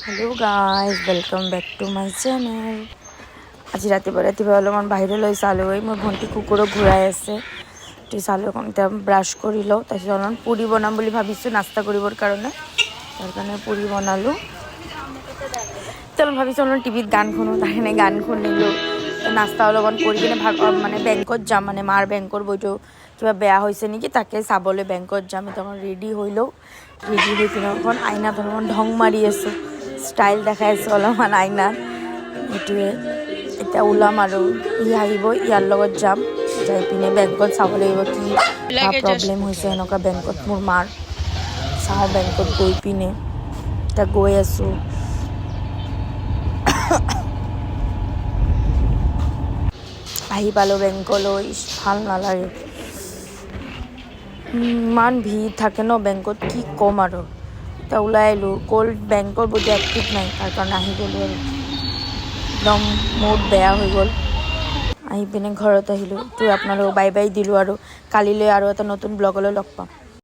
Hello guys welcome back to my channel. आज रातिपुৱা অলপমান বাহিৰলৈ চালোঁ। মোৰ ভণ্টি কুকুৰক ঘূৰাই আছে। চালোঁ এতিয়া ব্ৰাছ কৰি লওঁ, তাৰপিছত অলপমান পুৰি বনাম বুলি ভাবিছোঁ নাস্তা কৰিবৰ কাৰণে। তাৰ কাৰণে পুৰি বনালোঁ। ভাবিছোঁ অলপমান টিভিত গান শুনো, তাৰ কাৰণে গান শুনিলোঁ। নাস্তা অলপমান কৰি কিনে মানে বেংকত যাম, মানে মাৰ বেংকৰ বইটো কিবা বেয়া হৈছে নেকি তাকে চাবলৈ বেংকত যাম। এতিয়া ৰেডি হৈ লওঁ, ৰেডি হৈ কিনে অকণ আইনাত অলপমান ঢং মাৰি আছোঁ, ষ্টাইল দেখাই আছোঁ অলপমান আইনাত। সেইটোৱে এতিয়া ওলাম আৰু ই আহিব, ইয়াৰ লগত যাম। যাই পিনে বেংকত চাব লাগিব কি প্ৰব্লেম হৈছে এনেকুৱা বেংকত মোৰ মাৰ। চাওঁ বেংকত গৈ পিনে, এতিয়া গৈ আছোঁ। আহি পালোঁ বেংকলৈ, ভাল নালাগে, ইমান ভিৰ থাকে ন বেংকত, কি ক'ম আৰু। এতিয়া ওলাই আহিলোঁ, বেংকৰ বডি এক্টিভ নাই, তাৰ কাৰণে আহি গ'লোঁ আৰু একদম মুড বেয়া হৈ গ'ল। আহি পিনে ঘৰত আহিলোঁ, তো আপোনালোকক বাই বাই দিলোঁ আৰু কালিলৈ আৰু এটা নতুন ব্লগলৈ লগ পাম।